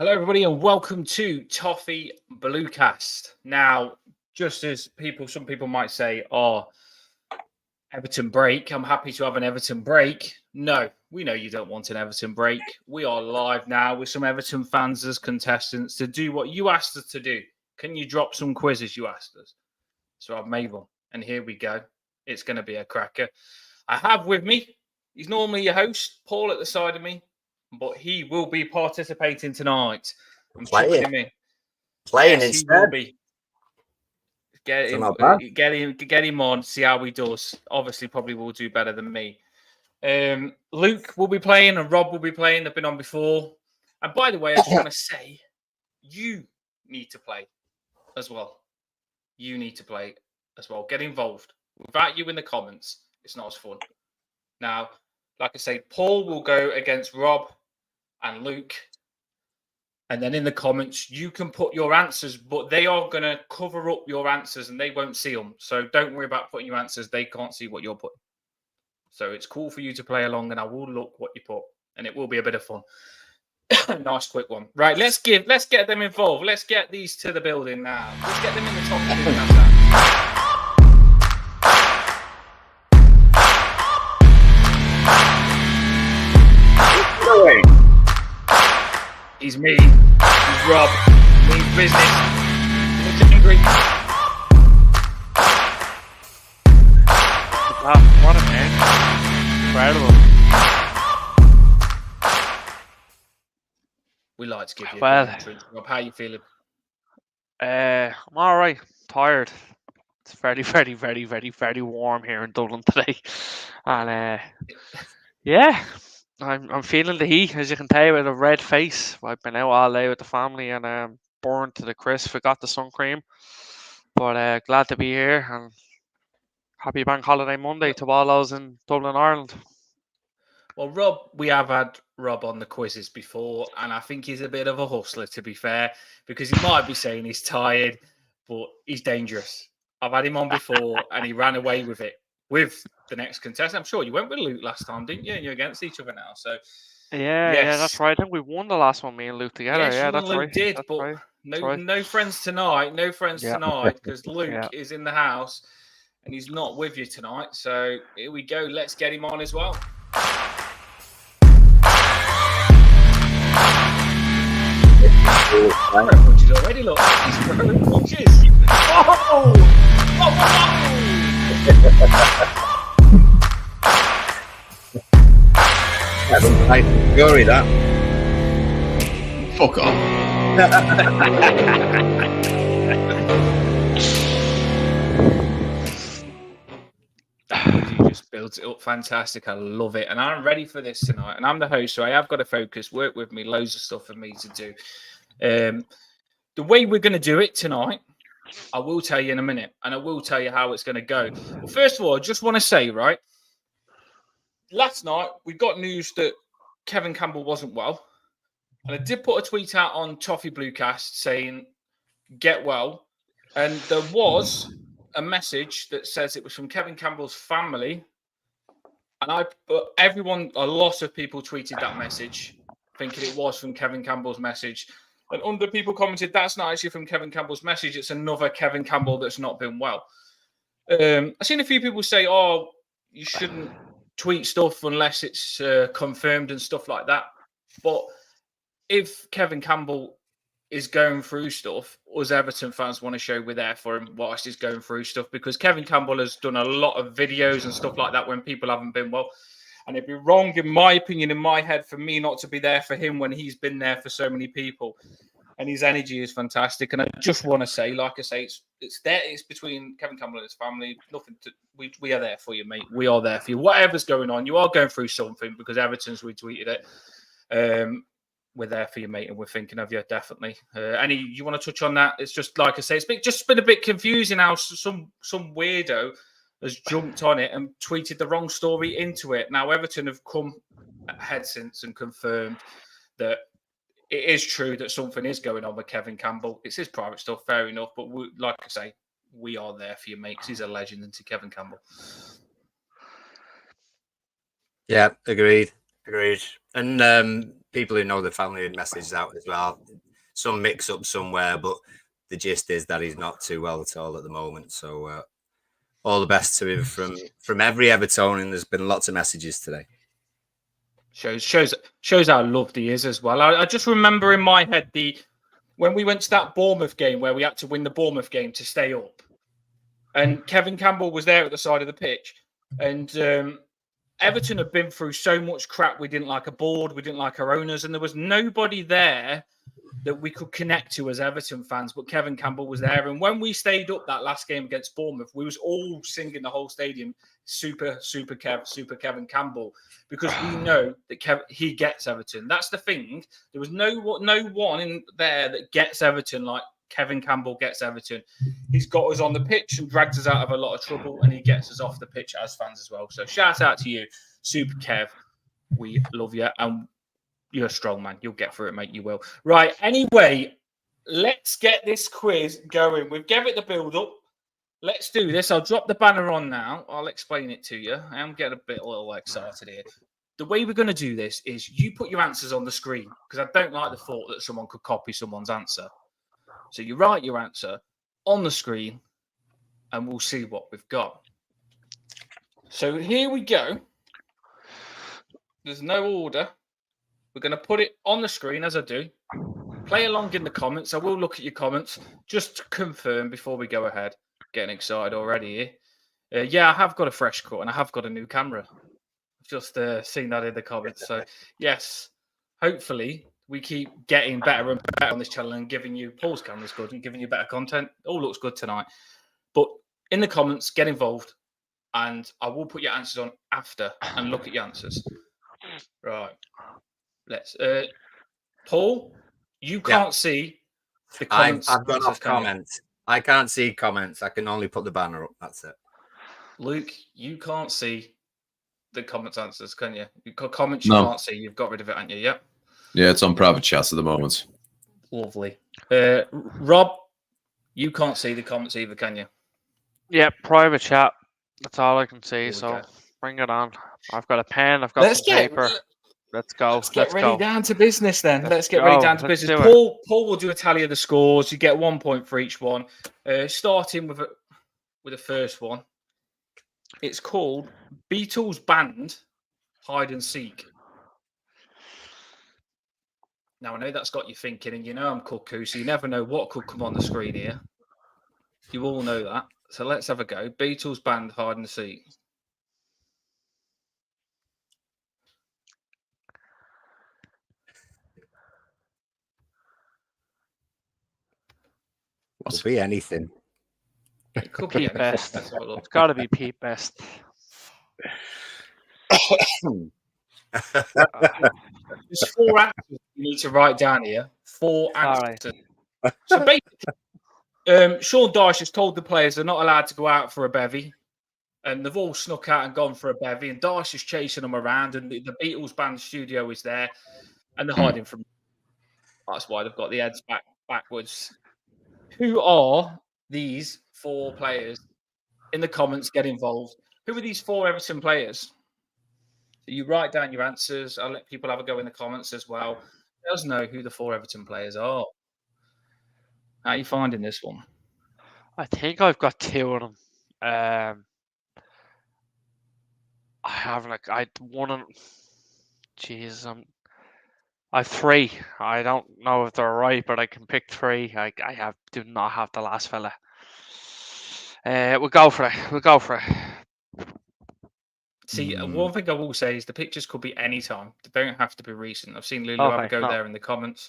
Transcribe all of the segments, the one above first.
Hello, everybody, and welcome to TOFFEE BLUECAST. Now, just as some people might say, "Oh, Everton break." I'm happy to have an Everton break. No, we know you don't want an Everton break. We are live now with some Everton fans as contestants to do what you asked us to do. Can you drop some quizzes? You asked us. So I've made one, and here we go. It's going to be a cracker. I have with me. He's normally your host, Paul, at the side of me, but he will be participating tonight. I'm chucking him in. Playing yes, instead. He will be. Get him on. See how he does. Obviously, probably will do better than me. Luke will be playing, and Rob will be playing. They've been on before. And by the way, I just want to say, you need to play as well. You need to play as well. Get involved. Without you in the comments, it's not as fun. Now, like I say, Paul will go against Rob and Luke. And then in the comments, you can put your answers, but they are going to cover up your answers and they won't see them. So don't worry about putting your answers. They can't see what you're putting. So it's cool for you to play along, and I will look what you put, and it will be a bit of fun. Nice quick one. Right, let's get them involved. Let's get these to the building now. Let's get them in the top of the building. He's me. He's Rob. Means business. Looks angry. What a man. Incredible. We like to give you Well, a good entrance. Rob, how are you feeling? I'm all right. Tired. It's very, very, very, very, very warm here in Dublin today, and yeah, I'm feeling the heat, as you can tell, with a red face. I've been out all day with the family and burned to the crisp. Forgot the sun cream, but glad to be here and happy Bank Holiday Monday to all those in Dublin, Ireland. Well, Rob, we have had Rob on the quizzes before, and I think he's a bit of a hustler, to be fair, because he might be saying he's tired, but he's dangerous. I've had him on before, and he ran away with it with the next contestant. I'm sure you went with Luke last time, didn't you? And you're against each other now, so Yeah, that's right. I think we won the last one, me and Luke together. yes, yeah, you and that's Luke right. did, That's but right. no friends tonight. No friends Yeah. tonight, because Luke Yeah. is in the house, and he's not with you tonight. So here we go. Let's get him on as well. Throwing punches already, look. He's throwing punches. Oh! That's nice and gory, that. Fuck off. He just builds it up fantastic. I love it. And I'm ready for this tonight. And I'm the host, so I have got to focus, work with me, loads of stuff for me to do. The way we're going to do it tonight, I will tell you in a minute, and I will tell you how it's going to go. But first of all, I just want to say, right, last night we got news that Kevin Campbell wasn't well. And I did put a tweet out on TOFFEE BLUECAST saying, get well. And there was a message that says it was from Kevin Campbell's family. And a lot of people tweeted that message, thinking it was from Kevin Campbell's message. And under people commented, that's not actually from Kevin Campbell's message. It's another Kevin Campbell that's not been well. I've seen a few people say, oh, you shouldn't tweet stuff unless it's confirmed and stuff like that. But if Kevin Campbell is going through stuff, us Everton fans want to show we're there for him whilst he's going through stuff, because Kevin Campbell has done a lot of videos and stuff like that when people haven't been well. And it'd be wrong, in my opinion, in my head, for me not to be there for him when he's been there for so many people. And his energy is fantastic. And I just want to say, like I say, it's there. It's between Kevin Campbell and his family. We are there for you, mate. We are there for you. Whatever's going on, you are going through something, because Everton's retweeted it. We're there for you, mate, and we're thinking of you, definitely. You want to touch on that? It's just, like I say, it's just been a bit confusing how some weirdo has jumped on it and tweeted the wrong story into it. Now, Everton have come ahead since and confirmed that it is true that something is going on with Kevin Campbell. It's his private stuff, fair enough. But like I say, we are there for you, mate, because he's a legend, isn't he, Kevin Campbell? Yeah, agreed. And people who know the family had messaged out as well. Some mix up somewhere, but the gist is that he's not too well at all at the moment. So all the best to him from every Evertonian. There's been lots of messages today. Shows how loved he is as well. I just remember in my head when we went to that Bournemouth game where we had to win the Bournemouth game to stay up, and Kevin Campbell was there at the side of the pitch, and Everton had been through so much crap. We didn't like a board, we didn't like our owners, and there was nobody there that we could connect to as Everton fans, but Kevin Campbell was there. And when we stayed up that last game against Bournemouth, we was all singing the whole stadium, super Kevin Campbell, because we know that he gets Everton. That's the thing. There was no one in there that gets Everton like Kevin Campbell gets Everton. He's got us on the pitch and drags us out of a lot of trouble, and he gets us off the pitch as fans as well. So shout out to you, Super Kev. We love you, and you're a strong man. You'll get through it, mate. You will. Right. Anyway, let's get this quiz going. We've given it the build up. Let's do this. I'll drop the banner on now. I'll explain it to you. I am getting a little excited here. The way we're going to do this is you put your answers on the screen, because I don't like the thought that someone could copy someone's answer. So you write your answer on the screen, and we'll see what we've got. So here we go. There's no order. We're going to put it on the screen as I do. Play along in the comments. I will look at your comments just to confirm before we go ahead. Getting excited already here. Yeah, I have got a fresh cut and I have got a new camera. I've just seen that in the comments. So, yes, hopefully we keep getting better and better on this channel and giving you, Paul's camera's good and giving you better content. It all looks good tonight. But in the comments, get involved, and I will put your answers on after and look at your answers. Right. Let's. Paul, you can't see the comments. I've got off comments. I can't see comments. I can only put the banner up. That's it. Luke, you can't see the comments answers, can you? You've got comments you can't see. You've got rid of it, haven't you? Yep. Yeah, it's on private chats at the moment. Lovely. Rob, you can't see the comments either, can you? Yeah, private chat. That's all I can see. So bring it on. I've got a pen. I've got some paper. Let's go. Let's get ready down to business then. Let's get ready down to business. Paul will do a tally of the scores. You get 1 point for each one. Starting with the first one. It's called Beatles Band Hide and Seek. Now, I know that's got you thinking, and you know I'm cuckoo, so you never know what could come on the screen here. You all know that. So let's have a go. Beatles Band Hide and Seek. Could be anything. It could be Pete anything. Best. It's got to be Pete Best. There's 4 answers you need to write down here. 4 answers. Right. So basically, Sean Dyche has told the players they're not allowed to go out for a bevy, and they've all snuck out and gone for a bevy, and Dyche is chasing them around, and the Beatles band studio is there, and they're hiding from. That's why they've got the heads backwards. Who are these 4 players? In the comments, get involved. Who are these 4 Everton players? You write down your answers. I'll let people have a go in the comments as well. Let us know who the 4 Everton players are. How are you finding this one? I think I've got 2 of them. I have one of. Jesus, I have 3. I don't know if they're right, but I can pick 3. I do not have the last fella. We'll go for it. See, one thing I will say is the pictures could be any time. They don't have to be recent. I've seen Lulu have a go there in the comments.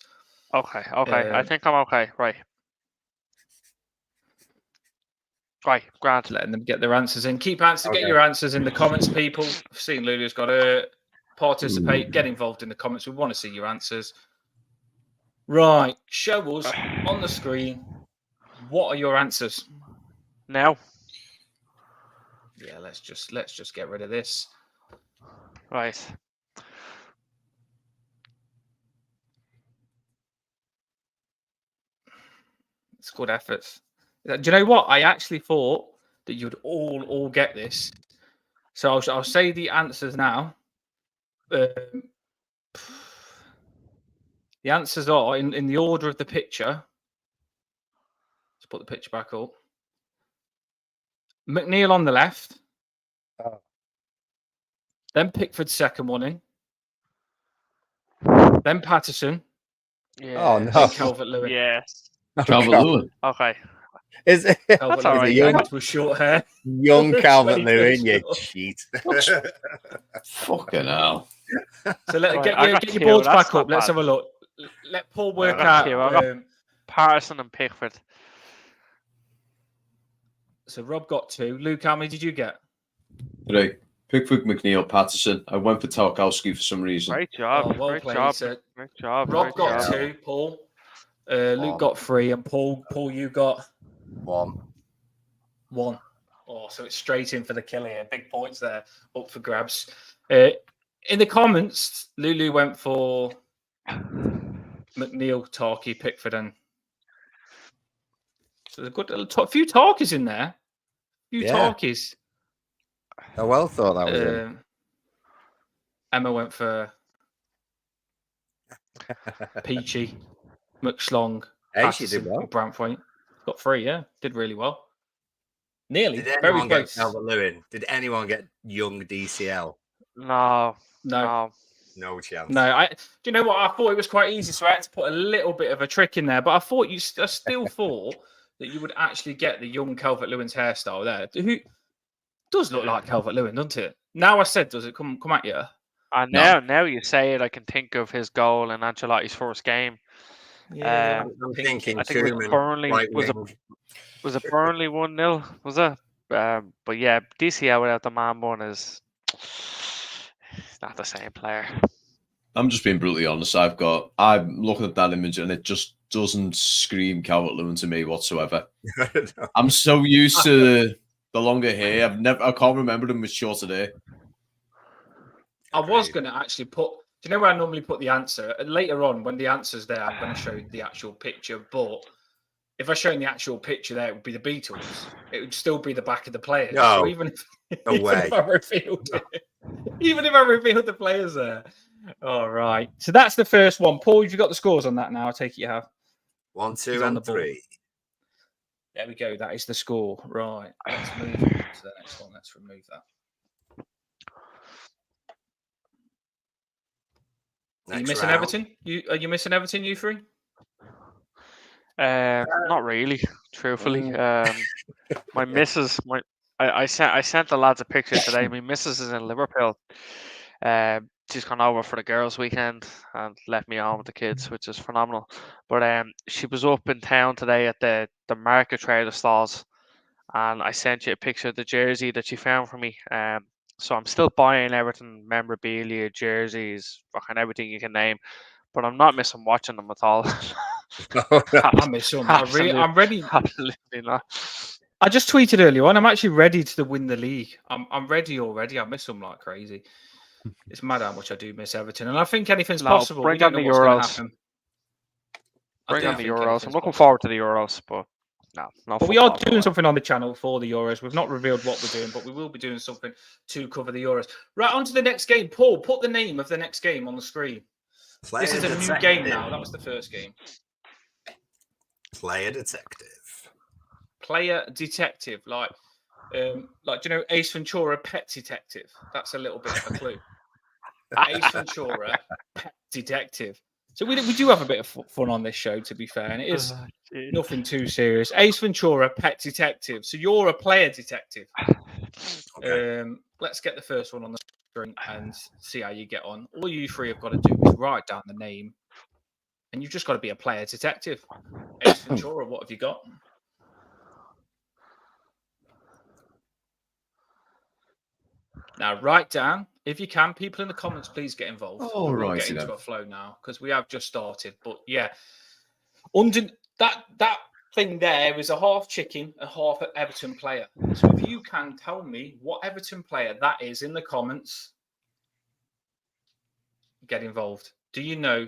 Okay. I think I'm okay. Right, Grant. Letting them get their answers in. Keep answering. Get your answers in the comments, people. I've seen Lulu's got to participate. Get involved in the comments. We want to see your answers. Right. Show us on the screen. What are your answers? Now. Yeah, let's just get rid of this. Right. It's good efforts. Do you know what? I actually thought that you'd all get this. So I'll say the answers now. The answers are in the order of the picture. Let's put the picture back up. McNeil on the left. Oh. Then Pickford's second one in. Then Patterson. Yeah. no. Then Calvert-Lewin. Yes. Calvert-Lewin. Okay. Is it Calvert-Lewin all right. young, with short hair. young Calvert-Lewin, you Sure. cheat? Fucking hell. So let Right, get I your got get your two, boards that's back not up. Let's bad. have a look. Let Paul work got out. two, I got- Patterson and Pickford. So Rob got 2. Luke, how many did you get? Right. Pickford, McNeil, Patterson. I went for Tarkowski for some reason. Great job. Oh, well great played, job. sir. Great job. Rob great got job. 2. Paul. Luke One. got 3, and Paul, you got 1. 1. Oh, so it's straight in for the kill here. Big points there, up for grabs. In the comments, Lulu went for McNeil, Tarky, Pickford, and so there's a few Tarkies in there. Few Yeah. Tarkies. I well thought that was him. Emma went for Peachy, McSlong, Hey, she did Patterson, well. and Brantwaite. Got 3, yeah. Did really well. Nearly. Did Very anyone get close. Calvert-Lewin? Did anyone get young DCL? No. No. No chance. No, do you know what? I thought it was quite easy, so I had to put a little bit of a trick in there. But I thought I still thought that you would actually get the young Calvert-Lewin's hairstyle there. Who does look like Calvert-Lewin, doesn't it? Now I said, does it come at you? And No. now you say it, I can think of his goal in Ancelotti's first game. Yeah, I'm pink. thinking I think it was Koeman, Burnley. right Was wing. it Burnley 1-0? Was it? But yeah, DCL without the man bun is not the same player. I'm just being brutally honest. I'm looking at that image and it just doesn't scream Calvert-Lewin to me whatsoever. I'm so used to the longer hair. I can't remember them with shorter hair. I was going to actually put. Do you know where I normally put the answer? Later on, when the answer's there, I'm going to show the actual picture. But if I show the actual picture there, it would be the Beatles. It would still be the back of the players. No. So even way. if I revealed it, even if I revealed the players there. All right. So that's the first one. Paul, have you got the scores on that now? I take it you have. 1, 2, He's on the and ball. 3. There we go. That is the score. Right. Let's move on to the next one. Let's remove that. Are you missing Everton? Are you missing Everton, you 3? Not really, truthfully. My missus, I sent the lads a picture today. My missus is in Liverpool. She's gone over for the girls' weekend and left me on with the kids, which is phenomenal. But she was up in town today at the market trader stalls, and I sent you a picture of the jersey that she found for me. So I'm still buying Everton memorabilia, jerseys, fucking everything you can name, but I'm not missing watching them at all. I miss them. I'm ready. Absolutely not. I just tweeted earlier on. I'm actually ready to win the league. I'm ready already. I miss them like crazy. It's mad how much I do miss Everton, and I think anything's possible. We don't know what's going to happen. Bring on the Euros. I'm looking forward to the Euros, but no. But we are doing something on the channel for the Euros. We've not revealed what we're doing, but we will be doing something to cover the Euros. Right, on to the next game. Paul, put the name of the next game on the screen. This is a new game now. That was the first game. Player detective. Player detective, like do you know Ace Ventura, Pet Detective? That's a little bit of a clue. Ace Ventura, Pet Detective. So we do have a bit of fun on this show, to be fair, and it is nothing too serious. Ace Ventura, Pet Detective. So you're a player detective. Okay. Let's get the first one on the screen and see how you get on. All you 3 have got to do is write down the name, and you've just got to be a player detective. Ace Ventura, what have you got? Now, write down, if you can, people in the comments, please get involved. Oh, we'll right. get into a flow now because we have just started. But yeah, under that thing there is a half chicken, a half Everton player. So if you can tell me what Everton player that is in the comments, get involved. Do you know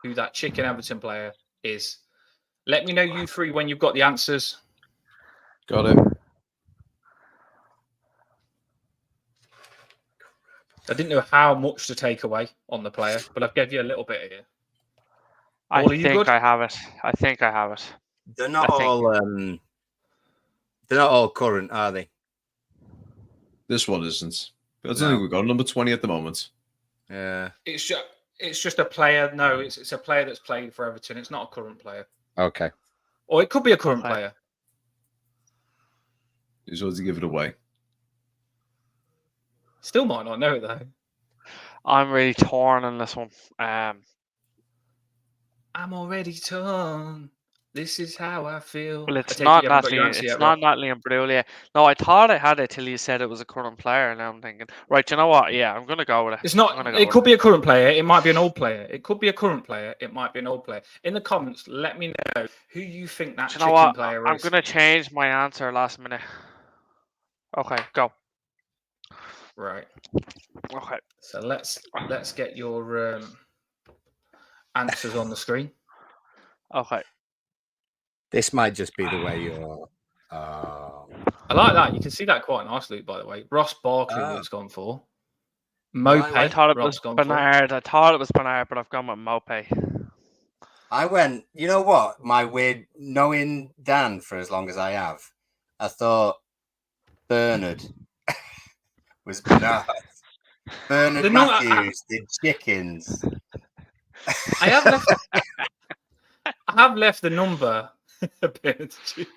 who that chicken Everton player is? Let me know, you 3, when you've got the answers. Got it. I didn't know how much to take away on the player, but I've given you a little bit here. I Paul, are you think good? I have it. I think I have it. They're not I think- all. They're not all current, are they? This one isn't. I don't No. think we've got number 20 at the moment. Yeah. It's just a player. No, it's a player that's played for Everton. It's not a current player. Okay. Or it could be a current Okay. player. He's always to give it away. Still might not know it though. I'm really torn on this one. I'm already torn. This is how I feel. Well, I it's take it not you haven't got Natalie. your answer It's yet, not Rob. Natalie and Imbruglia. No, I thought I had it till you said it was a current player, and now I'm thinking, right, you know what? Yeah, I'm gonna go with it. It's I'm not. gonna go It with could be a current player. It might be an old player. It could be a current player. It might be an old player. In the comments, let me know who you think that Do you know chicken what? player I'm is. gonna change my answer last minute. Okay, go. Right. Okay. So let's get your answers on the screen. Okay. This might just be the way you're. I like that. You can see that quite nicely, by the way. Ross Barkley, Ah. Luke's gone for. Right, Mopey, I thought it Rob's was gone for. Bernard. I thought it was Bernard, but I've gone with Mopey. I went. You know what? My weird knowing Dan for as long as I have, I thought Bernard was Bernard. Bernard The no- Matthews did chickens. I have left the number.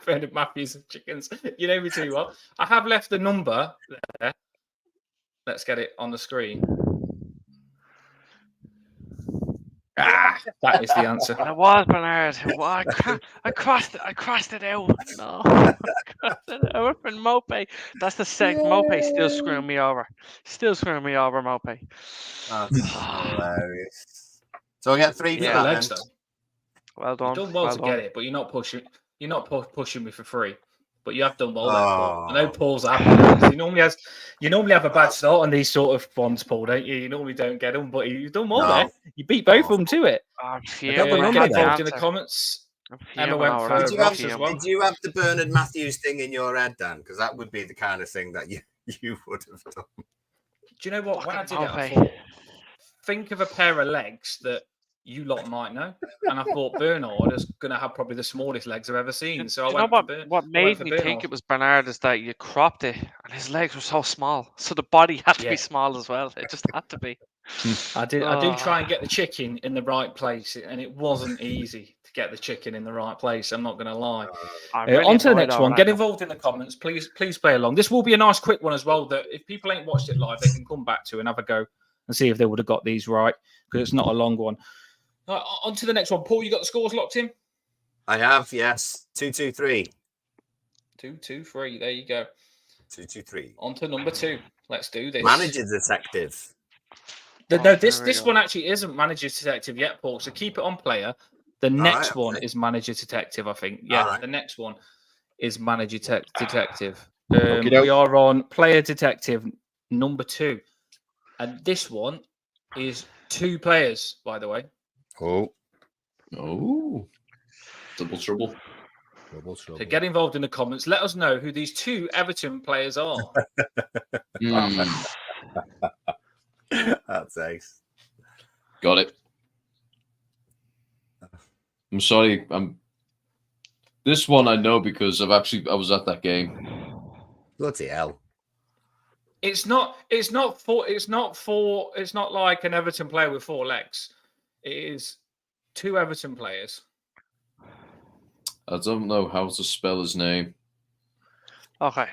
Bernard Matthews of chickens. You know me too well. I have left the number there. Let's get it on the screen. That is the answer. It was Bernard. I crossed it out. No, I crossed it out for Mopey. That's the second. Mopey still screwing me over. Still screwing me over, Mopey. That's hilarious. So I get 3 for Yeah. that. Legs, then. though. Well done. You've done well to get it, but you're not pushing. You're not pushing me for free. But you have done well there, Paul. I know Paul's happy. You normally have a bad start on these sort of ones, Paul, don't you? You normally don't get them, but you've done well there. You beat both of them to it. I'm got the fuming. number Get there. involved in the comments. Emma went for Did you, Ross have, as well. did you have the Bernard Matthews thing in your head, Dan? Because that would be the kind of thing that you would have done. Do you know what? When I did it, I Mopey. thought, think of a pair of legs that you lot might know. And I thought Bernard is going to have probably the smallest legs I've ever seen. So I went for Bernard. What made me think it was Bernard is that you cropped it and his legs were so small. So the body had to be small as well. It just had to be. I do try and get the chicken in the right place, and it wasn't easy to get the chicken in the right place. I'm not going to lie. On to the next one. Get involved in the comments. Please play along. This will be a nice quick one as well, that if people ain't watched it live, they can come back to and have a go and see if they would have got these right, because it's not a long one. On to the next one. Paul, you got the scores locked in? I have, yes. 2-2-3. 2-2-3. There you go. 2-2-3. On to number 2. Let's do this. Manager detective. No, this one actually isn't manager detective yet, Paul. So keep it on player. The next one is manager detective, I think. Yeah, the next one is manager detective. We are on player detective number 2. And this one is 2 players, by the way. Oh. Double trouble. So get involved in the comments. Let us know who these 2 Everton players are. That's ace. Got it. I'm sorry. This one I know because I was at that game. Bloody hell. It's not like an Everton player with 4 legs. It is 2 Everton players. I don't know how to spell his name. Okay.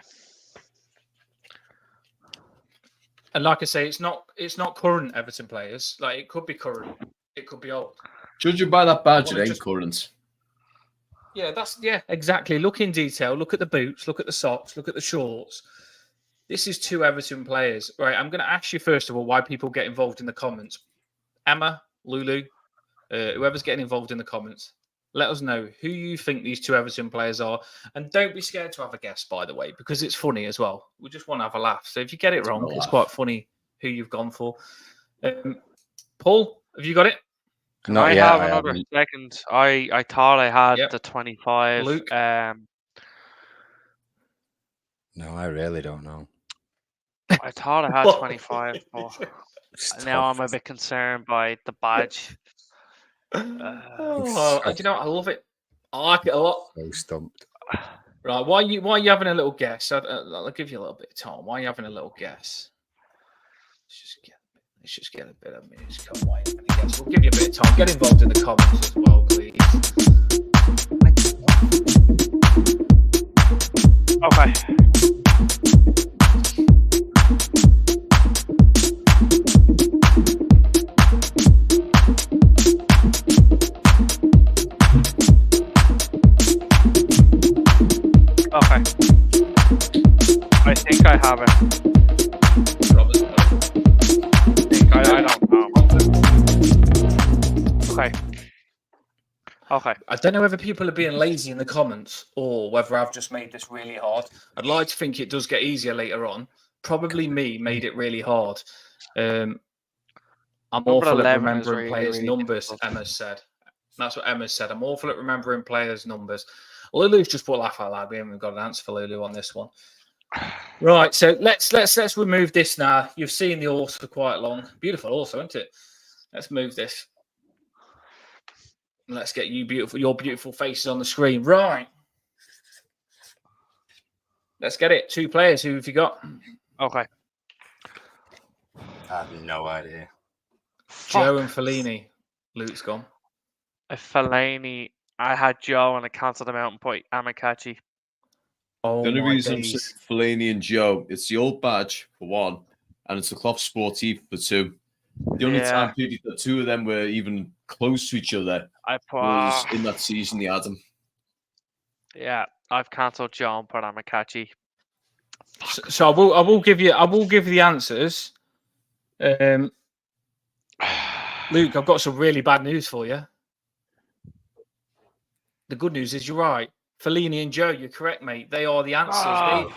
And like I say, it's not current Everton players. Like, it could be current, it could be old. Judging by that badge, it ain't current. Yeah, exactly. Look in detail. Look at the boots. Look at the socks. Look at the shorts. This is 2 Everton players. Right, I'm going to ask you first of all why people get involved in the comments. Emma, Lulu, whoever's getting involved in the comments, let us know who you think these 2 Everton players are. And don't be scared to have a guess, by the way, because it's funny as well. We just want to have a laugh. So if you get it wrong, it's quite funny who you've gone for. Paul, have you got it? I have another second. I thought I had the 25. Luke? No, I really don't know. I thought I had 25, but now I'm a bit concerned by the badge. Oh, do you know what? I love it. I like it a lot. So stumped. Right, why are you having a little guess? I'll give you a little bit of time. Why are you having a little guess? Let's just get a bit of music on. Why are you having a guess? We'll give you a bit of time. Get involved in the comments as well, please. Okay. Okay. I think I have it. I don't know. Okay. Okay. I don't know whether people are being lazy in the comments or whether I've just made this really hard. I'd like to think it does get easier later on. Probably me made it really hard. I'm awful at remembering players' numbers, difficult. Emma said. That's what Emma said. I'm awful at remembering players' numbers. Lulu's just put laugh out loud. We haven't got an answer for Lulu on this one. Right, so let's remove this now. You've seen the horse for quite long. Beautiful horse, isn't it? Let's move this. Let's get your beautiful faces on the screen. Right. Let's get it. 2 players. Who have you got? Okay. I have no idea. Joe and Fellaini. Luke's gone. Fellaini. I had Joe and I cancelled him out and put Amakachi. Oh, the only reason I'm saying Fellaini and Joe, it's the old badge for one, and it's the cloth sportif for 2. The only time the 2 of them were even close to each other was in that season they had them. Yeah, I've cancelled Joe and put Amakachi. So I will give you the answers. Luke, I've got some really bad news for you. The good news is you're right. Fellaini and Joe, you're correct, mate. They are the answers.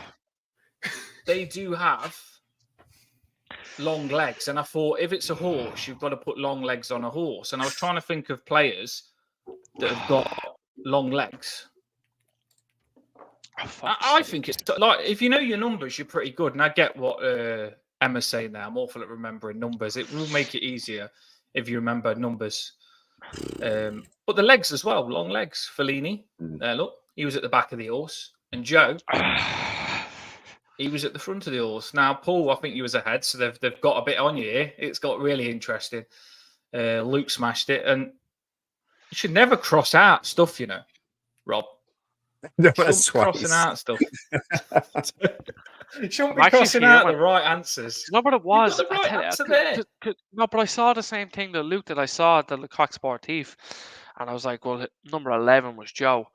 They do have long legs. And I thought, if it's a horse, you've got to put long legs on a horse. And I was trying to think of players that have got long legs. I think it's like, if you know your numbers, you're pretty good. And I get what Emma's saying there. I'm awful at remembering numbers. It will make it easier if you remember numbers. But the legs as well, long legs. Fellaini, look, he was at the back of the horse, and Joe, he was at the front of the horse. Now, Paul, I think he was ahead, so they've got a bit on you here. It's got really interesting. Luke smashed it, and you should never cross out stuff, you know, Rob. No, that's crossing out stuff. Shouldn't be crossing out the right answers. No, but it was. The right answer there. No, but I saw the same thing that Luke did. I saw the Leclerc Sportif, and I was like, well, number 11 was Joe.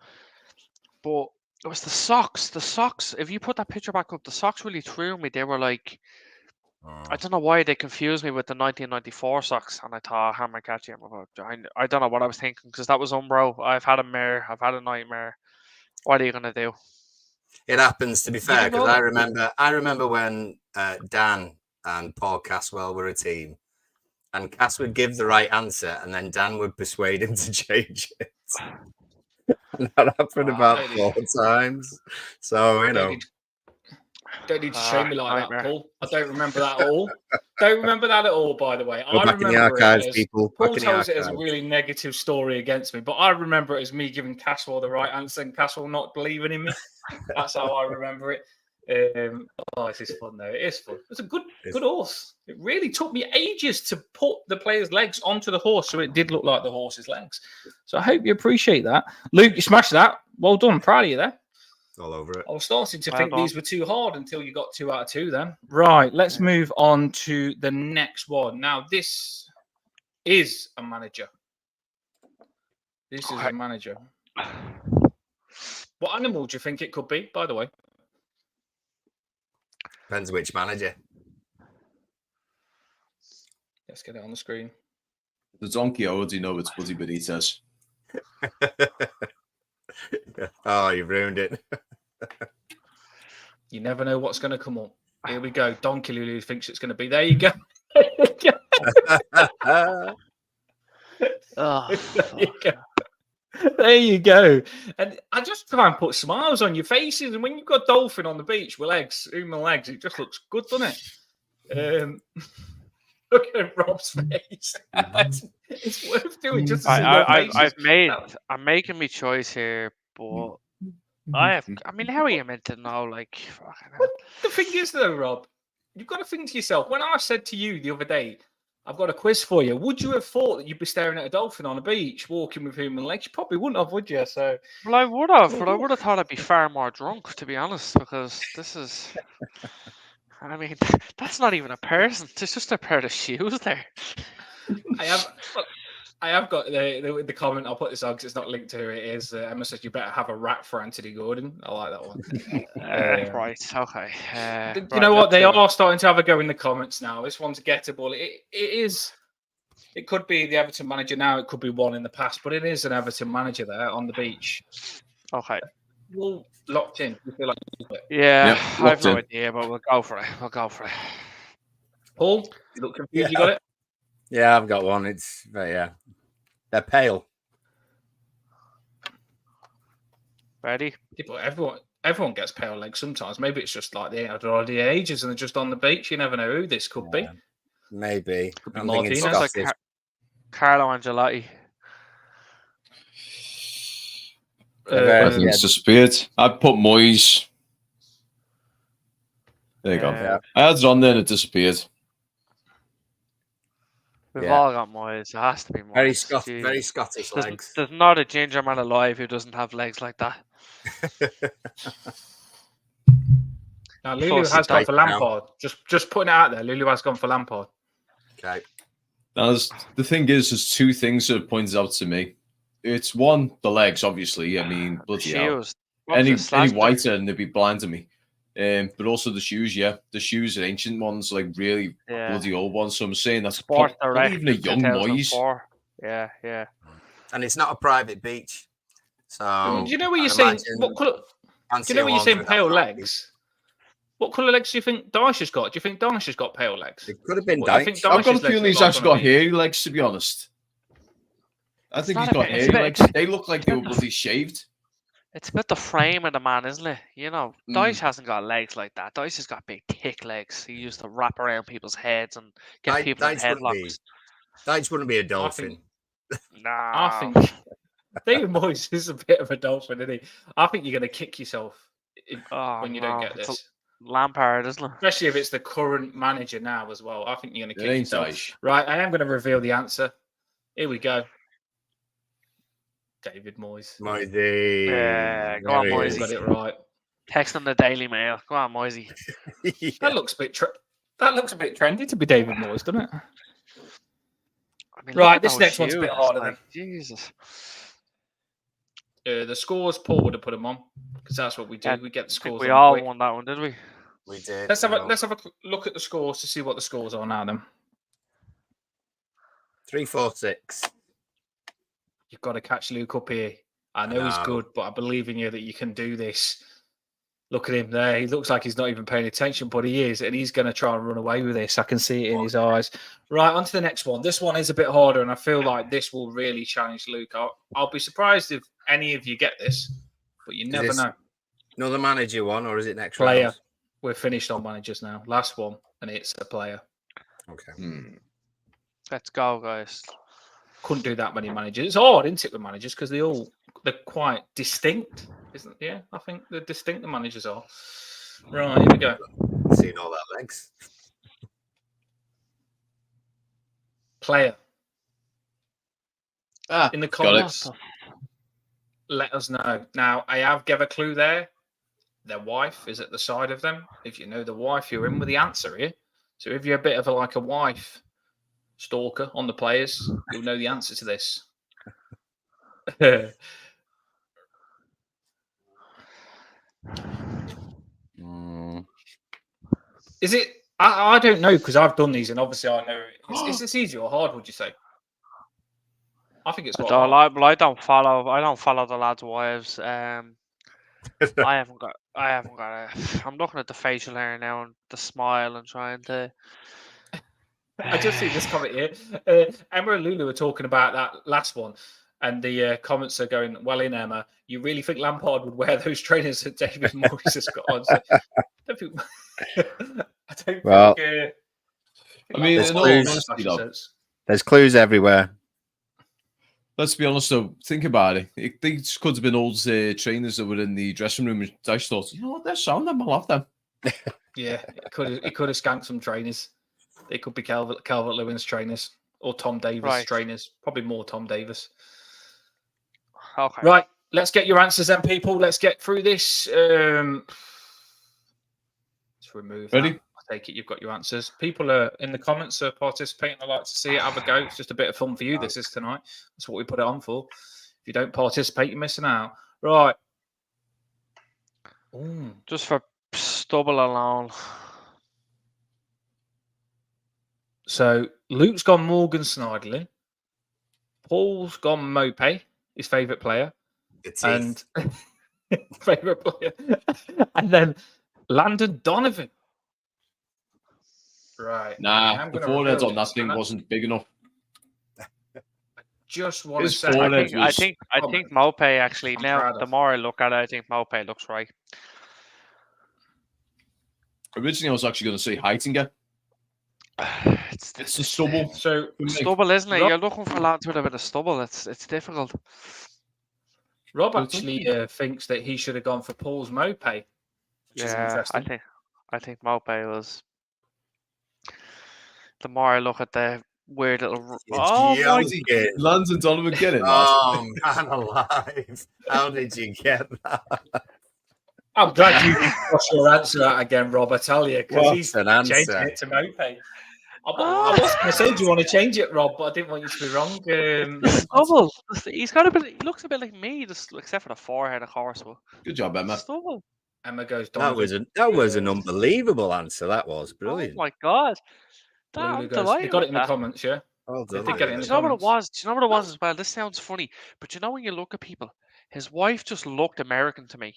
But it was the socks. The socks, if you put that picture back up, the socks really threw me. They were like, I don't know why they confused me with the 1994 socks. And I thought, how am I catching him? I don't know what I was thinking, because that was Umbro. I've had a mare. I've had a nightmare. What are you going to do? It happens, to be fair, because I remember when Dan and Paul Caswell were a team, and Cass would give the right answer, and then Dan would persuade him to change it. And that happened about 4 times. So, you know. Don't need to shame me like that, Paul. I don't remember that at all. Don't remember that at all, by the way. I back remember in the archives, people. Paul tells it as a really negative story against me, but I remember it as me giving Caswell the right answer and Caswell not believing in me. That's how I remember it. This is fun, though. It is fun. It's a good horse. It really took me ages to put the player's legs onto the horse, so it did look like the horse's legs. So I hope you appreciate that. Luke, you smashed that. Well done. Proud of you there. All over it. I was starting to think these were too hard until you got 2 out of 2 then. Right, let's move on to the next one. Now, this is a manager. This is a manager. What animal do you think it could be, by the way? Depends which manager. Let's get it on the screen. The donkey, I already know it's Buddy Benitez. Oh, you've ruined it. You never know what's going to come up. Here we go. Donkey Lulu thinks it's going to be. There you go. There you go. And I just try and put smiles on your faces. And when you've got dolphin on the beach with legs, human legs, it just looks good, doesn't it? Look at Rob's face. It's worth doing just to see your faces. I'm making my choice here, but I mean, how are you meant to know? Like, fucking hell. The thing is, though, Rob, you've got to think to yourself. When I said to you the other day, I've got a quiz for you. Would you have thought that you'd be staring at a dolphin on a beach, walking with human legs? You probably wouldn't have, would you? So, Well, I would have, but I would have thought I'd be far more drunk, to be honest, because this is. I mean, that's not even a person. It's just a pair of shoes there. I have got the comment. I'll put this on because it's not linked to who it is. Emma says you better have a rat for Anthony Gordon. I like that one. Right. Okay. You know what? They are starting to have a go in the comments now. This one's gettable. It is. It could be the Everton manager now. It could be one in the past, but it is an Everton manager there on the beach. Okay. Well, locked in. You feel like yeah, Yep, I have no idea, but we'll go for it. Paul, you look confused. Yeah. You got it? Yeah, I've got one. They're pale. Ready? Yeah, but everyone gets pale legs sometimes. Maybe it's just like the already ages and they're just on the beach. You never know who this could be. Maybe. Could be I'm thinking Martinez. Like Scottish. Carlo Ancelotti. It's disappeared. I'd put Moyes. There you go. Yeah. I had it on there and it disappeared. We've Yeah. all got Moyes. It has to be Moyes. Very Scottish legs. There's not a ginger man alive who doesn't have legs like that. Now Lulu has gone for Lampard. Just putting it out there. Lulu has gone for Lampard. Okay. Now, the thing is, there's two things that pointed out to me. It's one, the legs, obviously. I mean, bloody hell. Any whiter and they'd be blind to me. But also the shoes, yeah. The shoes are ancient ones, like really bloody old ones. So I'm saying that's Sport not even a young Moyes. Yeah. And it's not a private beach. So do you know what you're saying? What colour? Do you know what you're saying? Pale legs. What colour legs do you think Dyche has got? Do you think Dyche has got pale legs? It could have been Dyche. I've got a feeling he's actually got hairy legs, to be honest. I think he's got hairy legs. They look like they were bloody shaved. It's about the frame of the man, isn't it? You know, Dyche hasn't got legs like that. Dyche has got big, thick legs. He used to wrap around people's heads and get people in headlocks. Dyche wouldn't be a dolphin. I think David Moyes is a bit of a dolphin, isn't he? I think you're going to kick yourself when you don't get this. Lampard, isn't it? Especially if it's the current manager now as well. I think you're going to kick yourself. Dyche. Right, I am going to reveal the answer. Here we go. David Moyes. Moisey. Yeah, go on, Moisey. Got it right. Text on the Daily Mail. Go on, Moisey. Yeah. That looks a bit trendy to be David Moyes, doesn't it? I mean, Right, this next one's a bit harder then. Jesus. The scores, Paul would have put them on because that's what we do. We get the scores. We all won that one, did we? We did. Let's have a look at the scores to see what the scores are now. Then 3-4-6. You've got to catch Luke up here. I know he's good, but I believe in you that you can do this. Look at him there. He looks like he's not even paying attention, but he is, and he's going to try and run away with this. I can see it in his eyes. Right, on to the next one. This one is a bit harder, and I feel like this will really challenge Luke. I'll be surprised if any of you get this, but you never know. Another manager one, or is it next player? round? We're finished on managers now. Last one, and it's a player. Okay. Let's go, guys. Couldn't do that many managers. It's hard, isn't it, with managers because they're quite distinct, isn't it? Yeah, I think they're distinct. The managers are. Right, here we go. Seeing all that legs. Player. In the comments, let us know. Now, I have given a clue there. Their wife is at the side of them. If you know the wife, you're in with the answer here. So if you're a bit of a wife stalker on the players, you'll know the answer to this. Is it? I don't know because I've done these and obviously I know. Is this easy or hard? Would you say? I think it's. I don't follow the lads' wives. I haven't got. I'm looking at the facial hair now and the smile and trying to. I just see this comment here. Emma and Lulu were talking about that last one, and the comments are going, well in, Emma. You really think Lampard would wear those trainers that David Moyes has got on? So, I don't think. Well, I mean, there's clues everywhere. Let's be honest, though. Think about it. These could have been old trainers that were in the dressing room. I just thought, you know what, they're sound. I'll have them. Yeah, it could have skanked some trainers. They could be Calvert-Lewin's trainers or Tom Davis trainers. Probably more Tom Davis. Okay. Right, let's get your answers then, people. Let's get through this. Let's remove Ready? that. I take it you've got your answers. People are in the comments are participating. I'd like to see it. Have a go. It's just a bit of fun for you. This is tonight. That's what we put it on for. If you don't participate, you're missing out. Right. Ooh. Just for stubble alone. So Luke's gone Morgan Snyderlin. Paul's gone Mope, his favourite player. And favourite player. And then Landon Donovan. Right. Nah, the forehead on that thing wasn't big enough. Just want to His say, forehead I think Mope actually, I'm now proud the of. more I look at it, I think Mope looks right. Originally, I was actually going to say Heitinger. It's a stubble. So stubble, isn't it? You're looking for lads with a bit of stubble. It's difficult. Rob actually thinks that he should have gone for Paul's Mope, which is interesting. I think Mope was. The more I look at the weird little. Landon Donovan, get it, Oh, man alive. How did you get that? I'm glad you crossed your answer out again, Rob. I tell you, because he's an answer. changing it to Mope. I was going to say, do you want to change it, Rob? But I didn't want you to be wrong. Stubble. He's got a bit. He looks a bit like me, just except for the forehead, of course. But good job, Emma. Stubble. Emma goes. That was an unbelievable answer. That was brilliant. Oh my god! They got it in the comments, yeah. Well done. They did get it in the Do you know what it comments. was? Do you know what it was as well? This sounds funny, but you know when you look at people, his wife just looked American to me.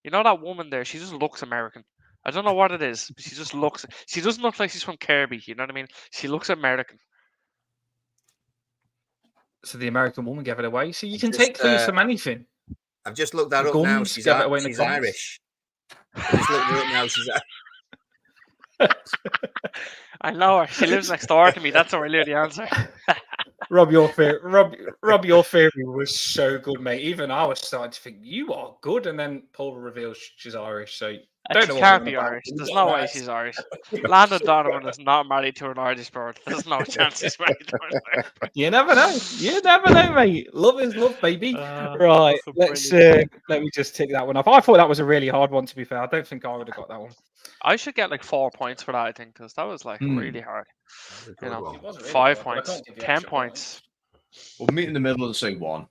You know that woman there? She just looks American. I don't know what it is, but she just looks. She doesn't look like she's from Kirby. You know what I mean? She looks American. So the American woman gave it away. So you can take clues from anything. I've just looked that up now. She's Irish. I just looked her up now. She's I know her. She lives next door to me. That's how I knew the answer. Rob, your theory was so good, mate. Even I was starting to think you are good, and then Paul reveals she's Irish. So She can't be Irish. There's no way she's Irish. Landon Donovan is not married to an Irish bird. There's no chance he's married to an Irish bird. You never know. You never know, mate. Love is love, baby. Right. Let me just tick that one off. I thought that was a really hard one, to be fair. I don't think I would have got that one. I should get like 4 points for that, I think, because that was like really hard. You know, Really 5 points, 10 points. We'll meet in the middle and say 1.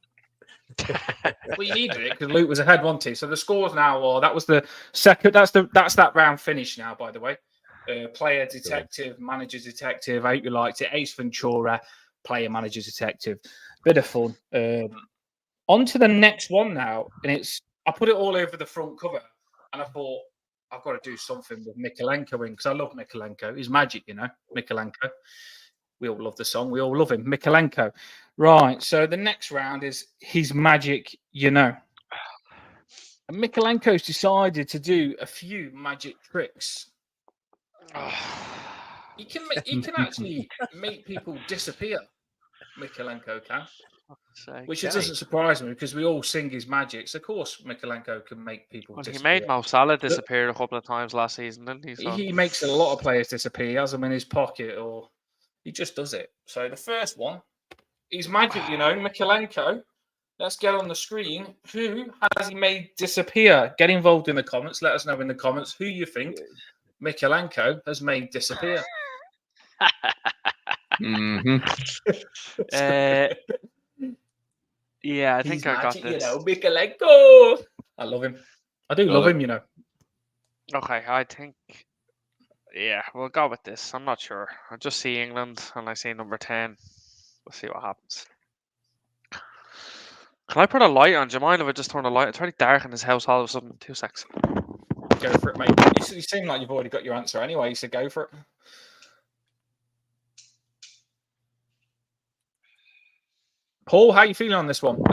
Well, you needed it because Luke was ahead, wasn't he? So the scores now are that was the second. That's that round finished now. By the way, player detective, manager detective. I hope you liked it. Ace Ventura, player manager detective. Bit of fun. On to the next one now, and I put it all over the front cover, and I thought I've got to do something with Mikolenko in because I love Mikolenko. He's magic, you know. Mikolenko. We all love the song. We all love him. Mikolenko. Right. So the next round is his magic, you know. And Mikolenko's decided to do a few magic tricks. He can actually make people disappear. Mikolenko can. Which it doesn't surprise me because we all sing his magics. Of course, Mikolenko can make people disappear. He made Mo Salah disappear a couple of times last season, didn't he? So. He makes a lot of players disappear. He has them in his pocket or he just does it. So the first one, he's magic, you know, Mikolenko. Let's get on the screen. Who has he made disappear? Get involved in the comments. Let us know in the comments who you think Mikolenko has made disappear. Yeah, I think I got this. You know, Mikolenko. I love him. I do love him, you know. Okay, I think. Yeah, we'll go with this. I'm not sure. I just see England and I see number 10. We'll see what happens. Can I put a light on? Do you mind if I just turn a light? It's very dark in this house all of a sudden. 2 seconds. Go for it, mate. You seem like you've already got your answer anyway, so go for it. Paul, how are you feeling on this one?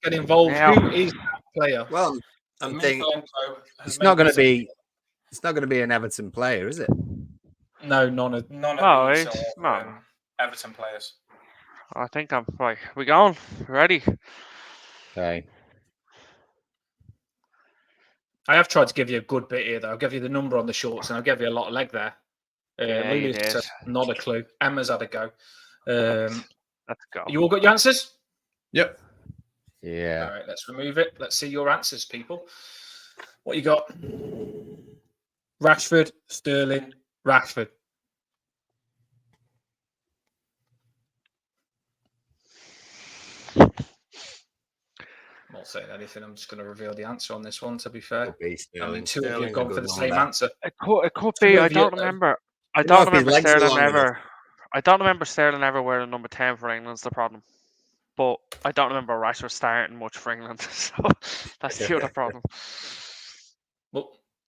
Get involved. Yeah. Who is that player? Well, I'm thinking it's not going to be. It's not going to be an Everton player, is it? No, none of these are Everton players. I think I'm right. We going? Ready? Okay. I have tried to give you a good bit here, though. I'll give you the number on the shorts, and I'll give you a lot of leg there. Yeah, you Lulu did. said not a clue. Emma's had a go. Let's go. You all got your answers? Yep. Yeah. All right, let's remove it. Let's see your answers, people. What you got? Rashford, Sterling, Rashford. I'm not saying anything. I'm just going to reveal the answer on this one, to be fair. Could be I Sterling. mean, two of you have Sterling's a gone for good the one same there. answer. It could Two be. I of you- don't remember. I You know, don't if his remember legs are Sterling long enough. ever. I don't remember Sterling ever wearing number 10 for England's the problem. But I don't remember Rashford starting much for England. So that's the other problem.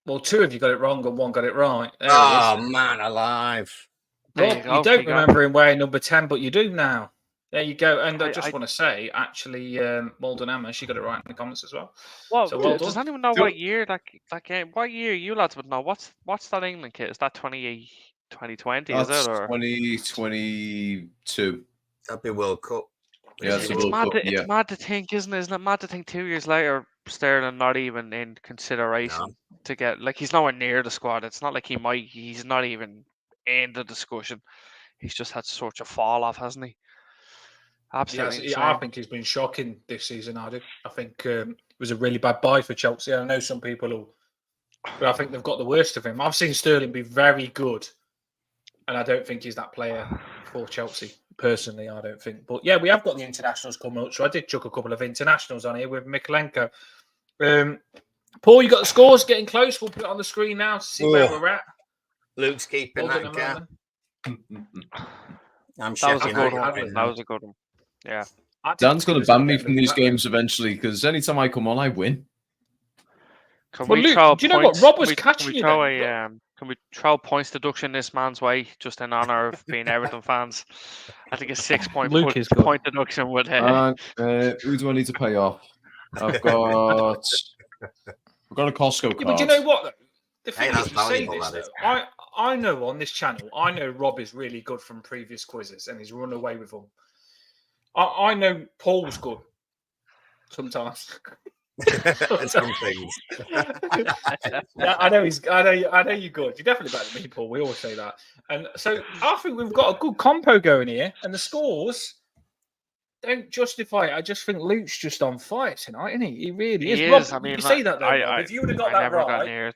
Well, two of you got it wrong and one got it right. There Oh, he is. man alive. There Rob, you go. you don't You got- remember him wearing number 10, but you do now. There you go. And I just I- want to say, actually, well done, Emma. She got it right in the comments as well. Well, So well does done. anyone know Do- what year that game? What year you lads would know? What's that England kit? Is that 2020? Is That's it or? 2022. That'd be World Cup. Yeah, It's it's a World mad. Cup, It's yeah. mad to think, isn't it? Isn't it mad to think 2 years later, Sterling not even in consideration to get like he's nowhere near the squad. It's not like he's not even in the discussion. He's just had such a fall off, hasn't he? Absolutely Yes, insane. I think he's been shocking this season. I think it was a really bad buy for Chelsea. I know some people but I think they've got the worst of him. I've seen Sterling be very good, and I don't think he's that player for Chelsea. Personally, I don't think. But yeah, we have got the internationals coming up, so I did chuck a couple of internationals on here with Mikolenko. Paul, you got the scores getting close. We'll put it on the screen now to see where we're at. Luke's keeping Well that done, count. I'm That was a checking good out. one. That was a good one. Yeah. Dan's going to ban me from these games eventually because anytime I come on, I win. Can Well, we Luke, throw do you know points? what? Rob was Can catching we you throw then. can we throw points deduction this man's way just in honor of being Everton fans? I think a 6 point Luke is good. point deduction would. Who do I need to pay off? I've got a Costco card. Yeah, but you know what? Though? The thing Hey, that's is, we say valuable, this, that is. though. I know on this channel, I know Rob is really good from previous quizzes, and he's run away with them. I know Paul's good sometimes. Some things. Yeah, I know you're good. You're definitely better than me, Paul. We always say that. And so I think we've got a good compo going here, and the scores don't justify it. I just think Luke's just on fire tonight, isn't he? He really is. He Rob, is. I mean, you say that though, Rob. If you would have got that never got right, near.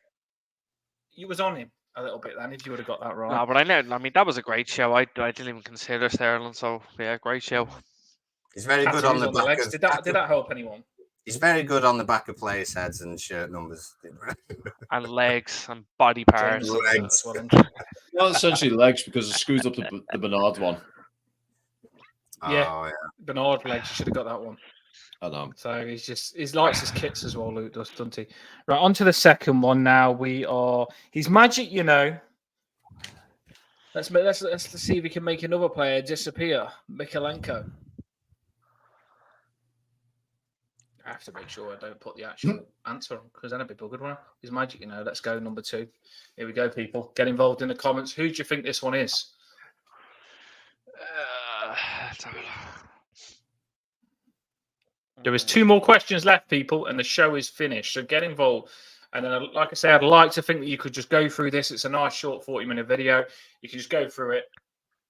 you was on him a little bit then. If you would have got that right. No, but I know. I mean, that was a great show. I didn't even consider Sterling. So yeah, great show. He's very good on the back legs. of. Did that help anyone? He's very good on the back of players' heads and shirt numbers. And legs and body parts. James legs. as well, isn't he? Well, essentially legs because I screwed up the Bernard one. Yeah. Oh, yeah. Bernard legs. You should have got that one. I know. So he likes his kits as well, Luke does, doesn't he? Right, on to the second one now. He's magic, you know. Let's see if we can make another player disappear. Mikolenko. I have to make sure I don't put the actual answer on because then I'd be buggered, won't I? He's magic, you know. Let's go, number 2. Here we go, people. Get involved in the comments. Who do you think this one is? There is 2 more questions left, people, and the show is finished. So get involved. And then, like I say, I'd like to think that you could just go through this. It's a nice, short 40-minute video. You can just go through it,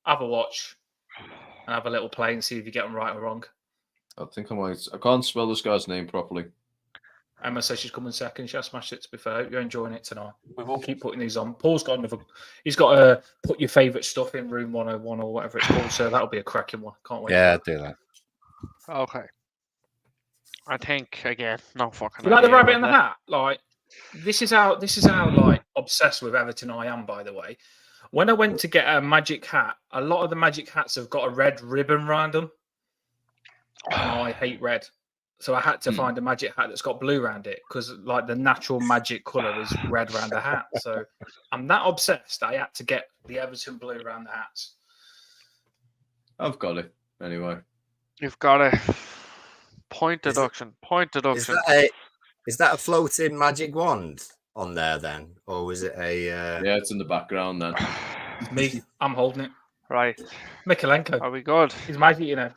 have a watch, and have a little play and see if you get them right or wrong. I think I might. I can't spell this guy's name properly. Emma says she's coming second. She has smashed it, to be fair. I hope you're enjoying it tonight. We will keep putting these on. Paul's got another. He's got to put your favourite stuff in room 101 or whatever it's called. So that'll be a cracking one. Can't wait. Yeah, do that. Okay. I think again, no fucking. You like the idea rabbit what in the that- hat? Like this is how like obsessed with Everton I am. By the way, when I went to get a magic hat, a lot of the magic hats have got a red ribbon around them, and I hate red. So I had to find a magic hat that's got blue around it because, like, the natural magic colour is red around the hat. So I'm that obsessed. I had to get the Everton blue around the hats. I've got it anyway. You've got a point deduction. Point deduction. Is that a floating magic wand on there then, or was it a? Yeah, it's in the background then. Me, I'm holding it. Right. Mikalenko. Are we good? He's magic, you know.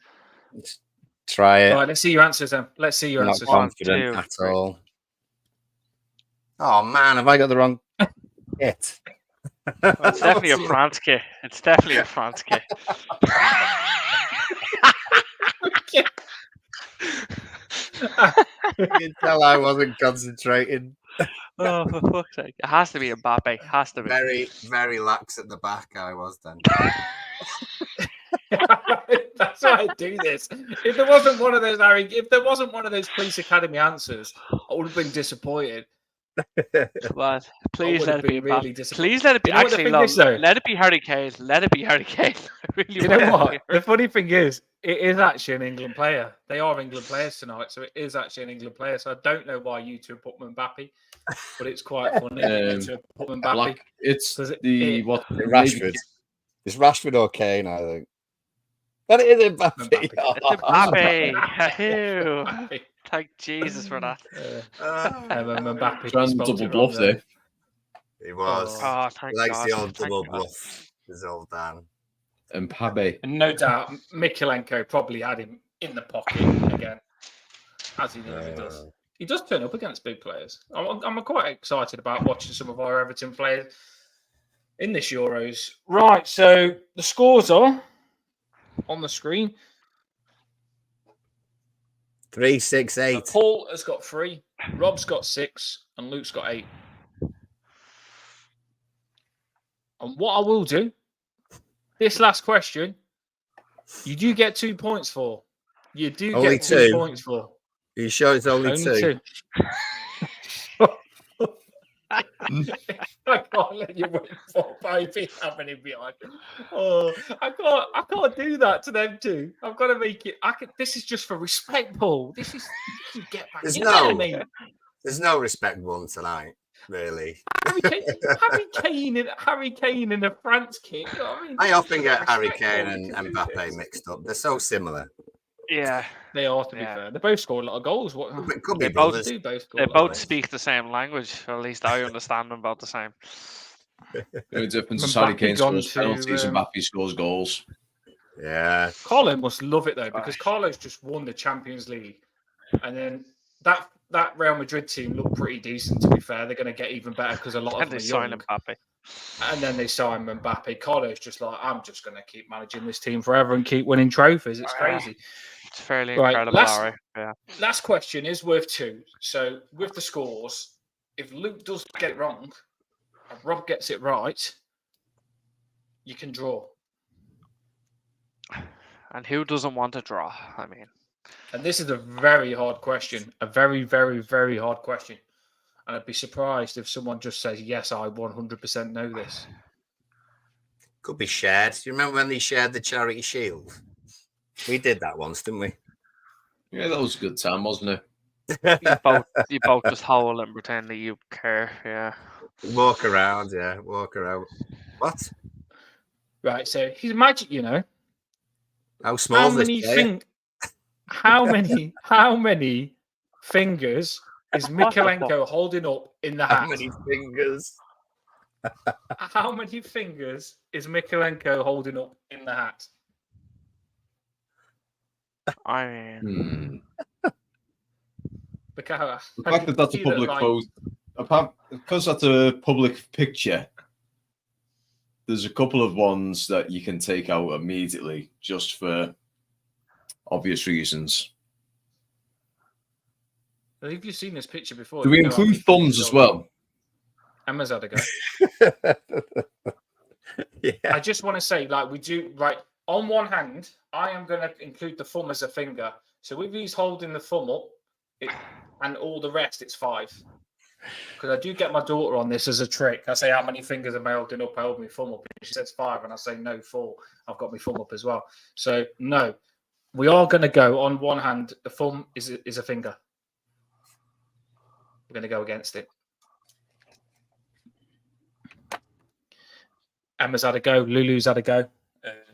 Try it. All right, let's see your answers then. Let's see your Not answers. confident 1, 2, at 3. all. Oh man, have I got the wrong hit? Well, it's definitely a France kit. It's definitely a France kit. You can tell I wasn't concentrating. Oh, for fuck's sake. It has to be Mbappe. Has to be. Very, very lax at the back. I was then. That's why I do this. If there wasn't one of those, Harry, if there wasn't one of those Police Academy answers, I would have been disappointed. But please would let have it be been really Mbappe. disappointed. Please let it be. You know what the Actually, thing no, is, though? let it be Harry Kane. Let it be Harry Kane. I really You want know it to what? be The funny thing is, it is actually an England player. They are England players tonight, so it is actually an England player. So I don't know why you two put Mbappe, but it's quite funny you two put Mbappe. It's Does it- the it- what Rashford. Is Rashford or Kane? I think. But it is Mbappe. Mbappe. It's Mbappe. Ew. Mbappe. Thank Jesus for that. Mbappe. trying to spelt double it wrong bluff there. there. He was. Oh, thank He likes God. the old Thank double God. bluff. His old Dan. And Pabe. And no doubt, Mikalenko probably had him in the pocket again, as he normally does. He does turn up against big players. I'm quite excited about watching some of our Everton players in this Euros. Right, so the scores are on the screen. 3, 6, 8. Paul has got 3, Rob's got 6, and Luke's got 8. And what I will do, this last question, you do get 2 points for. You do Only get 2 2? points for. Are you sure it's only 2? 2. I can't let you win 4, baby. Having it behind. Oh, I can't do that to them two. I've got to make it. This is just for respect, Paul. This is you get back. There's in no- there, mate. There's no respect one tonight, really. Harry Kane in a France kit. You know what I mean? I often get Harry Respect, Kane Paul. and You can do Mbappe this. mixed up. They're so similar. Yeah. They are, to be fair. They both scored a lot of goals. What? Could be They both brothers. do both score They a lot of both goals. speak the same language. Or at least I understand them about the same. The only difference is Harry Mbappe Kane gone scores to, penalties and Mbappe scores goals. Yeah. Carlo must love it though, because Carlo's just won the Champions League, and then that Real Madrid team looked pretty decent. To be fair, they're going to get even better because a lot And of they them are sign young. Mbappe. And then they sign Mbappe. Carlo's just like, I'm just going to keep managing this team forever and keep winning trophies. It's crazy. It's fairly Right, incredible, Harry. Yeah. Last question is worth 2. So with the scores, if Luke does get it wrong and Rob gets it right, you can draw. And who doesn't want to draw? I mean, And this is a very hard question. A very, very, very hard question. And I'd be surprised if someone just says, yes, I 100% know this. Could be shared. Do you remember when they shared the charity shield? We did that once, didn't we? Yeah, that was a good time, wasn't it? you both just howl and pretend that you care. Yeah. Walk around, yeah. Walk around. What? Right, so he's magic, you know. How small is this player? How many fingers is Mikalenko holding up in the hat? How many fingers? How many fingers is Mikalenko holding up in the hat? I mean, The fact that that's a public photo, because that's a public picture, there's a couple of ones that you can take out immediately just for obvious reasons. Have you seen this picture before? Do we include thumbs as well? Emma's had a go. Yeah. I just want to say, like, we do, right, on one hand, I am going to include the thumb as a finger. So if he's holding the thumb up and all the rest, it's 5. Because I do get my daughter on this as a trick. I say, how many fingers am I holding up? I hold my thumb up. And she says 5. And I say, no, 4. I've got my thumb up as well. So, no, we are going to go on one hand. The thumb is a finger. We're going to go against it. Emma's had a go. Lulu's had a go.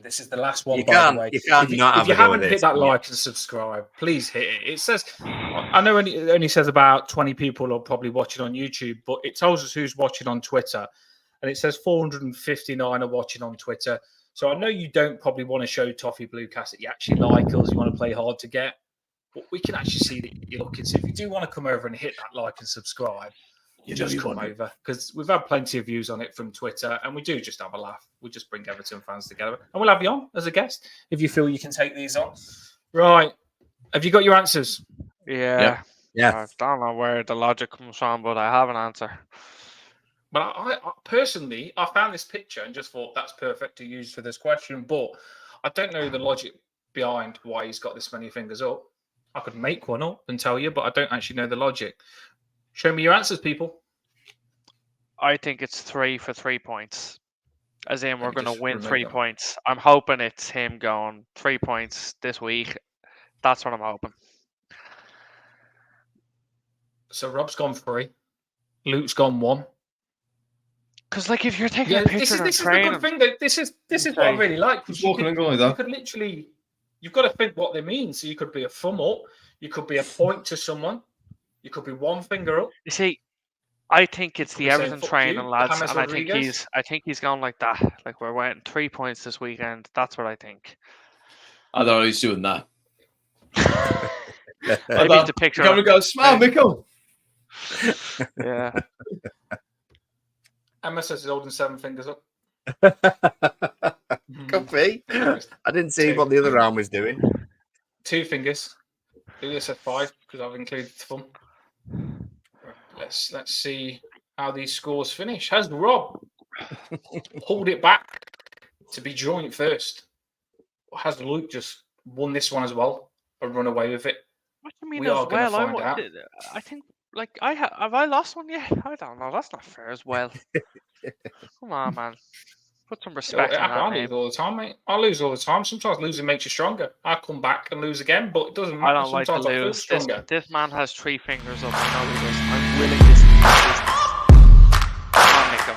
This is the last one, by the way. You can't not have if you a go haven't with hit this, that can you? like and subscribe, please hit it. It says, I know it only says about 20 people are probably watching on YouTube, but it tells us who's watching on Twitter. And it says 459 are watching on Twitter. So I know you don't probably want to show Toffee BLUECAST that you actually like us, you want to play hard to get, but we can actually see that you're looking. So if you do want to come over and hit that like and subscribe, just come over, because we've had plenty of views on it from Twitter, and we do just have a laugh. We just bring Everton fans together, and we'll have you on as a guest if you feel you can take these on. Right. Have you got your answers? Yeah. Yeah. I don't know where the logic comes from, but I have an answer. But I personally, I found this picture and just thought that's perfect to use for this question. But I don't know the logic behind why he's got this many fingers up. I could make one up and tell you, but I don't actually know the logic. Show me your answers, people. I think it's 3 for 3 points. As in, we're me going to just win remove 3 them. points. I'm hoping it's him going 3 points this week. That's what I'm hoping. So Rob's gone 3. Luke's gone 1. Because, like, if you're taking Yeah, a picture this and is the training, good thing. That this is what I really like. Because you could literally, you've got to think what they mean. So you could be a thumb up, you could be a point to someone, you could be one finger up. you see, I think it's Could the be saying, Everton "Fuck training, you," lads, James and Rodriguez. I think he's gone like that. Like, we're winning 3 points this weekend. That's what I think. I don't know he's doing that. Maybe it's the picture. Come and go, smile, Michael. Yeah. Emma says he's holding 7 fingers up. Could be. I didn't see what the other arm was doing. 2 fingers. Julia said 5 because I've included the thumb. Let's see how these scores finish. Has Rob pulled it back to be joint first? Or has Luke just won this one as well and run away with it? What do you mean We as are going to well? find out. I think, like, have I lost one yet? I don't know. That's not fair as well. Come on, man. Put some respect on that I name. lose all the time, mate. I lose all the time. Sometimes losing makes you stronger. I come back and lose again, but it doesn't I matter. don't like to Sometimes I feel lose. stronger. This man has 3 fingers up. I know he does. I'm willing this business. Come on, Nico.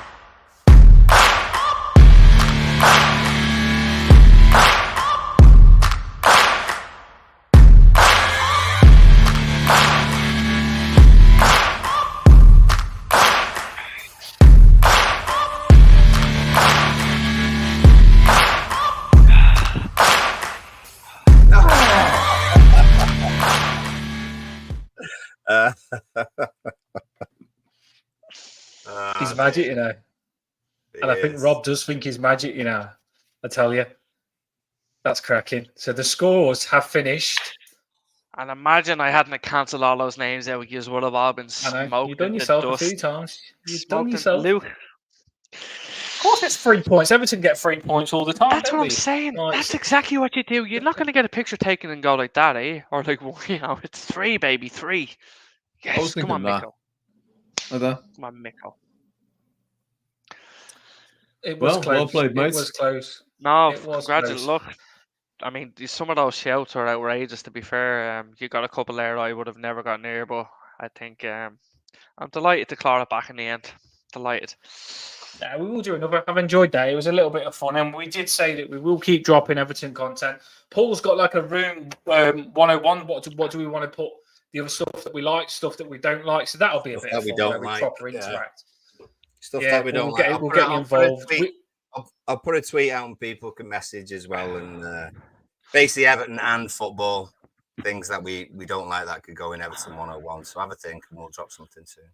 He's magic, you know. And I think Rob does think he's magic, you know. I tell you. That's cracking. So the scores have finished. And imagine I hadn't cancelled all those names out. You would have all been I know. smoked. You've done into yourself dust. a few times. You've done Smoked yourself. Luke. Of course, it's 3 points. Everton get 3 points all the time. That's don't what I'm we? saying. Like, That's exactly what you do. You're not going to get a picture taken and go like that, eh? Or like, you know, it's 3, baby, 3. Yes, come on, that. Mikko. Like that. Come on, Mikko. it was close. Well played, mate. It was close. No, It was congratulations. close. Look, I mean, some of those shouts are outrageous, to be fair. You got a couple there I would have never got near, but I think I'm delighted to claw it back in the end. Delighted. Yeah, we will do another. I've enjoyed that. It was a little bit of fun, and we did say that we will keep dropping Everton content. Paul's got like a room 101. What do we want to put? The other stuff that we like, stuff that we don't like. So that'll be a Stuff bit that of we fun don't where we like, proper yeah. interact. Stuff that we don't like. We'll get you involved. I'll put a tweet out and people can message as well. And basically Everton and football, things that we don't like that could go in Everton 101. So have a think and we'll drop something soon.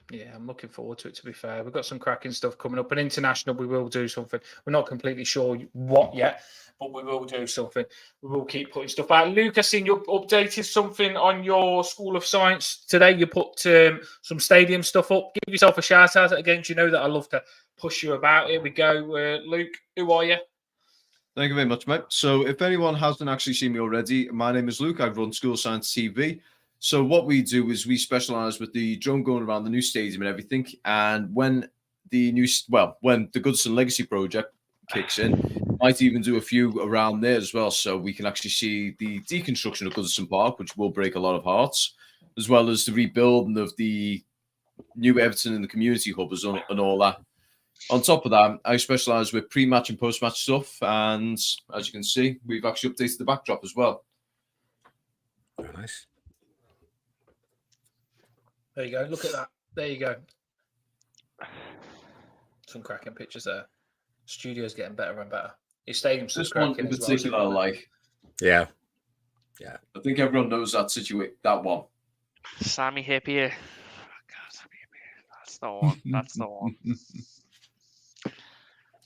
Yeah, I'm looking forward to it, to be fair. We've got some cracking stuff coming up. And international, we will do something. We're not completely sure what yet, but we will do something. We will keep putting stuff out. Luke, I've seen you updated something on your School of Science today. You put some stadium stuff up. Give yourself a shout out again. You know that I love to push you about. Here we go. Luke, who are you? Thank you very much, mate. So if anyone hasn't actually seen me already, my name is Luke. I run School of Science TV. So what we do is we specialize with the drone going around the new stadium and everything. And when the Goodison Legacy project kicks in, might even do a few around there as well. So we can actually see the deconstruction of Goodison Park, which will break a lot of hearts, as well as the rebuilding of the new Everton and the community hub and all that. On top of that, I specialize with pre-match and post-match stuff. And as you can see, we've actually updated the backdrop as well. Very nice. There you go. Look at that. There you go. Some cracking pictures there. Studio's getting better and better. Your stadium's This one in particular, like, yeah. I think everyone knows that situation. That one. Sammy Hippier. God, Sammy Hippier. That's the one. That's the one.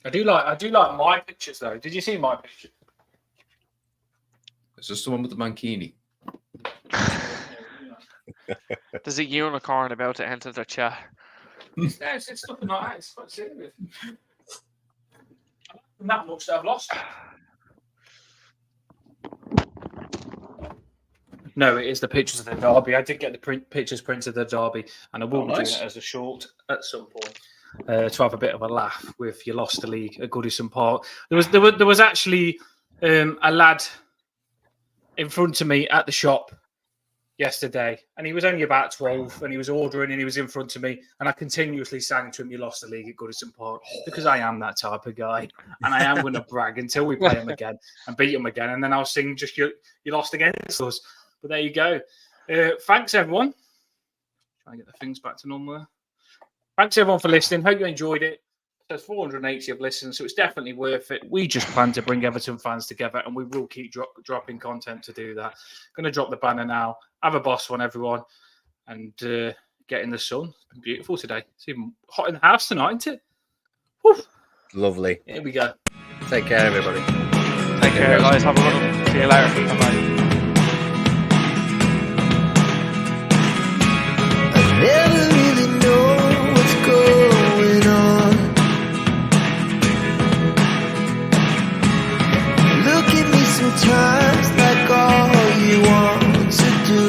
I do like my pictures though. Did you see my picture? Is this the one with the mankini? There's a unicorn about to enter the chat. Yeah, it's looking like that. It's quite serious. That much that I've lost. No, it is the pictures of the derby. I did get the pictures printed of the derby, and I will be doing it as a short at some point to have a bit of a laugh with you lost the league at Goodison Park. There was actually a lad in front of me at the shop yesterday, and he was only about 12, and he was ordering, and he was in front of me, and I continuously sang to him, "You lost the league at Goodison Park," because I am that type of guy, and I am going to brag until we play him again and beat him again, and then I'll sing just you lost against us. But there you go. Thanks, everyone. Try and get the things back to normal. Thanks, everyone, for listening. Hope you enjoyed it. There's 480 of listens, so it's definitely worth it. We just plan to bring Everton fans together, and we will keep dropping content to do that. Going to drop the banner now. Have a boss one, everyone, and get in the sun. It's been beautiful today. It's even hot in the house tonight, isn't it? Woo. Lovely. Here we go. Take care, everybody. Take care, guys. Have a good one. See you later. Bye-bye. Never really know what's going on. Look at me sometimes like all you want to do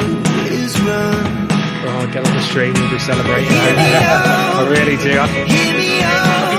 is run. Oh, get on the stream, we'll be celebrating. I really do. Hear me out.